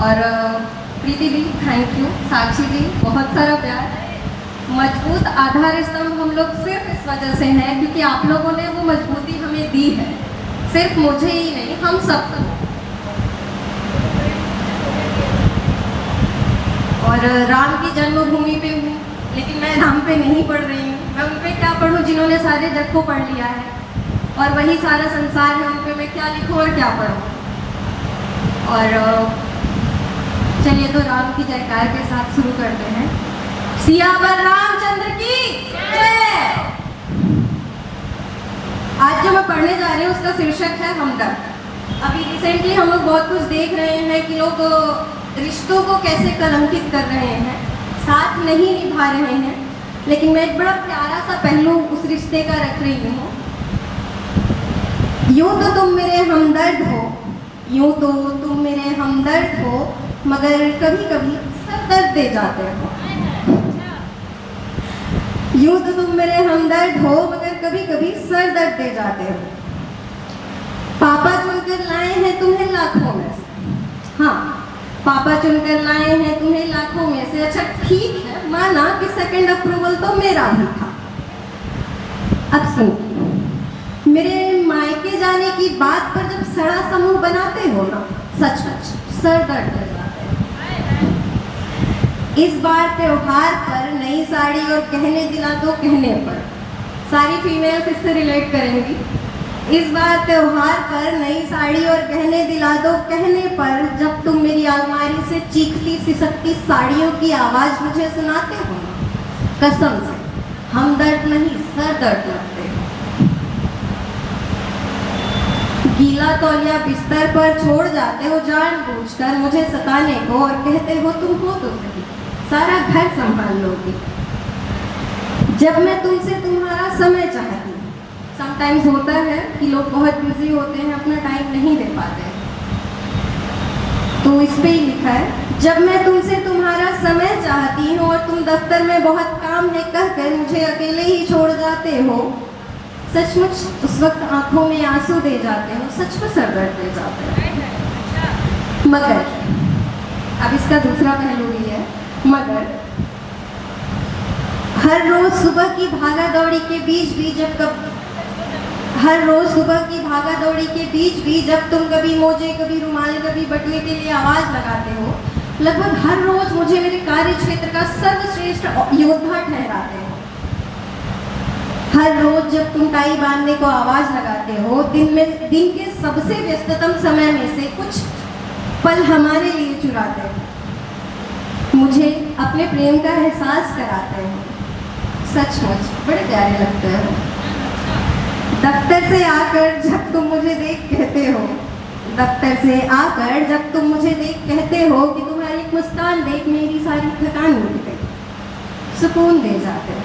और प्रीति दी thank you, साक्षी जी बहुत सारा प्यार। मजबूत आधार स्तंभ हम लोग सिर्फ इस वजह से हैं क्योंकि आप लोगों ने वो मजबूती हमें दी है, सिर्फ मुझे ही नहीं हम सबको। और राम की जन्मभूमि पे हूँ लेकिन मैं राम पे नहीं पढ़ रही हूँ, मैं उन पे क्या पढ़ूँ जिन्होंने सारे जग को पढ़ लिया है और वही सारा संसार है, उन पे मैं क्या लिखूँ और क्या पढ़ूँ। और चलिए तो राम की जयकार के साथ शुरू करते हैं। सियावर रामचंद्र की जय। आज जो मैं पढ़ने जा रही हूँ उसका शीर्षक है हमदर्द। अभी रिसेंटली हम लोग बहुत कुछ देख रहे हैं कि लोग रिश्तों को कैसे कलंकित कर रहे हैं, साथ नहीं निभा रहे हैं, लेकिन मैं एक बड़ा प्यारा सा पहलू उस रिश्ते का रख रही हूँ। यूँ तो तुम मेरे हमदर्द हो, यूँ तो तुम मेरे हमदर्द हो, मगर कभी कभी सरदर्द दे जाते हो। यूँ तो तुम मेरे हमदर्द हो मगर कभी कभी सर दर्द दे जाते हो। पापा चुनकर लाए हैं तुम्हें लाखों में से, हाँ पापा चुनकर लाए हैं तुम्हें लाखों में से। अच्छा ठीक है, माना कि सेकंड अप्रूवल तो मेरा ही था। अब सुनो, मेरे मायके जाने की बात पर जब सड़ा समूह बनाते हो ना, सचमुच सर दर्द दे जाते हो। इस बार त्योहार पर नई साड़ी और गहने दिला दो कहने पर, सारी फीमेल्स इससे रिलेट करेंगी। इस बार त्योहार पर नई साड़ी और गहने दिला दो कहने पर, जब तुम मेरी अलमारी से चीखती सिसकती साड़ियों की आवाज़ मुझे सुनाते हो, कसम से हमदर्द नहीं सर दर्द लगते हो। गीला तौलिया बिस्तर पर छोड़ जाते हो जानबूझकर मुझे सताने को और कहते हो तुम हो तो सही, सारा घर संभाल लोगी। जब मैं तुमसे तुम्हारा समय चाहती, समटाइम्स होता है कि लोग बहुत बिजी होते हैं, अपना टाइम नहीं दे पाते, तो इस पे ही लिखा है, जब मैं तुमसे तुम्हारा समय चाहती हूँ और तुम दफ्तर में बहुत काम है कहकर मुझे अकेले ही छोड़ जाते हो, सचमुच उस वक्त आंखों में आंसू दे जाते हो, सच में सर दर्द दे जाते हो। मगर अब इसका दूसरा पहलू भी है, मगर हर रोज सुबह की भागा दौड़ी के बीच भी हर रोज सुबह की भागा दौड़ी के बीच भी जब तुम कभी मोजे कभी रुमाल कभी बटुए के लिए आवाज लगाते हो, लगभग हर रोज मुझे मेरे कार्य क्षेत्र का सर्वश्रेष्ठ योद्धा ठहराते हो। हर रोज जब तुम टाई बांधने को आवाज लगाते हो, दिन के सबसे व्यस्ततम समय में से कुछ पल हमारे लिए चुराते हो, मुझे अपने प्रेम का एहसास कराते हो, सचमुच बड़े प्यारे लगते हो। दफ्तर से आकर जब तुम मुझे देख कहते हो, दफ्तर से आकर जब तुम मुझे देख कहते हो कि तुम्हारी मुस्कान देख मेरी सारी थकान मिट गई, सुकून दे जाते हो।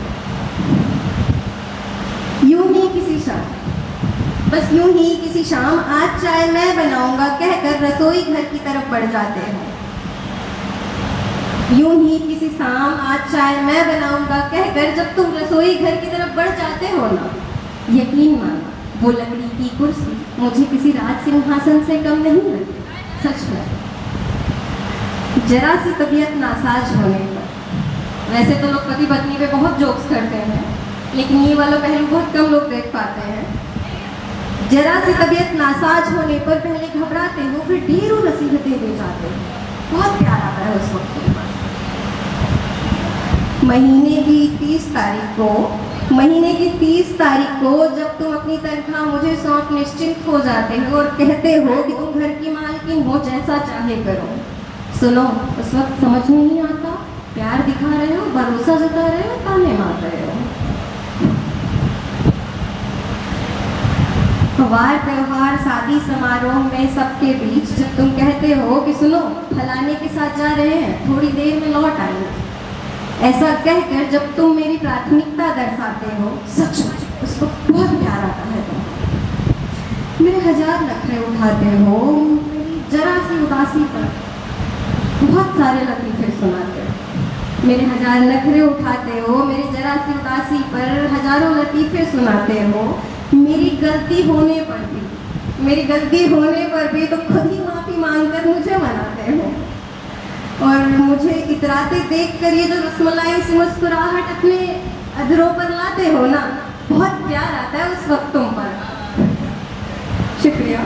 यूं ही किसी शाम, बस यूं ही किसी शाम आज चाय मैं बनाऊंगा कहकर रसोई घर की तरफ बढ़ जाते हो। यूं ही किसी शाम आज चाय मैं बनाऊंगा कहकर जब तुम रसोई घर की तरफ बढ़ जाते हो ना, यकीन मानो वो लकड़ी की कुर्सी मुझे किसी राज सिंहासन से कम नहीं लगती, सच में। जरा सी तबीयत नासाज होने पर, वैसे तो लोग पति पत्नी पे बहुत जोक्स करते हैं, लेकिन ये वाला पहलू बहुत कम लोग देख पाते हैं। जरा सी तबीयत नासाज होने पर पहले घबराते हो, फिर ढेरों नसीहतें दे जाते हो, बहुत प्यार आता है उस वक्त। महीने की 30 तारीख को जब तुम अपनी तनख्वाह मुझे सौंप निश्चिंत हो जाते हो और कहते हो कि तुम घर की मालकिन हो, जैसा चाहे करो। सुनो, उस वक्त समझ में नहीं आता, प्यार दिखा रहे हो, भरोसा जता रहे हो, ताने मार रहे हो। वार त्योहार शादी समारोह में सबके बीच जब तुम कहते हो कि सुनो फलाने के साथ जा रहे हैं, थोड़ी देर में लौट आएंगे, ऐसा कहकर जब तुम मेरी प्राथमिकता दर्शाते हो, सच उसको बहुत प्यार आता है। मेरे 1000 नखरे उठाते हो, मेरी जरा सी उदासी पर बहुत सारे लतीफे सुनाते हो। मेरे 1000 नखरे उठाते हो, मेरी जरा सी उदासी पर हजारों लतीफे सुनाते हो। मेरी गलती होने पर भी तुम खुद ही माफ़ी मांगकर मुझे मनाते हो। मुझे इतराते देख कर ये जो रसमलाई सी मुस्कुराहट अपने अधरों पर लाते हो ना, बहुत प्यार आता है उस वक्त तुम पर। शुक्रिया।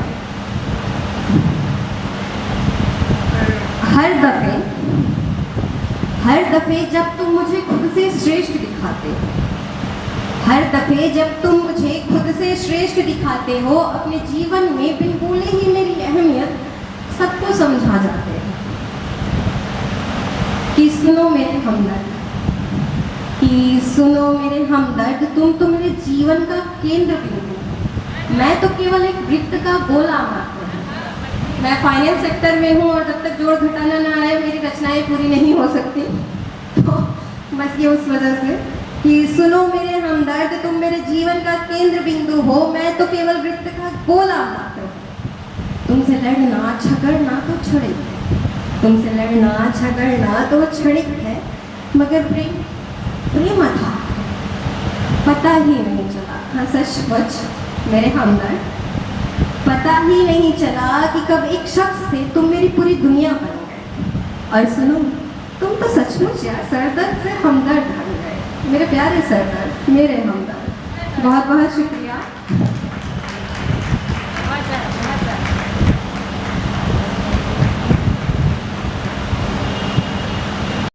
हर दफे जब तुम मुझे खुद से श्रेष्ठ दिखाते हो, हर दफे जब तुम मुझे खुद से श्रेष्ठ दिखाते हो, अपने जीवन में बिन बोले ही मेरी अहमियत सबको समझा जाते हो। कि सुनो मेरे हमदर्द, कि सुनो मेरे हमदर्द, तुम तो मेरे जीवन का केंद्र बिंदु हो, मैं तो केवल एक वृत्त का गोला मात्र हूँ। मैं फाइनेंस सेक्टर में हूँ और जब तक जोड़ घटाना ना आए मेरी रचनाएं पूरी नहीं हो सकती। तो बस ये उस वजह से कि सुनो मेरे हमदर्द, तुम मेरे जीवन का केंद्र बिंदु हो, मैं तो केवल वृत्त का गोला मात्र हूँ। तुमसे लड़ना झगड़ना तो क्षणिक है, तुमसे लड़ना झगड़ना तो क्षणिक है, मगर प्रेम था, पता ही नहीं चला। हाँ सचमुच मेरे हमदर्द, पता ही नहीं चला कि कब एक शख्स से तुम मेरी पूरी दुनिया बन गए। और सुनो, तुम तो सचमुच यार सरदर्द से हमदर्द बन गए, मेरे प्यारे सरदर्द, मेरे हमदर्द। बहुत बहुत शुक्रिया।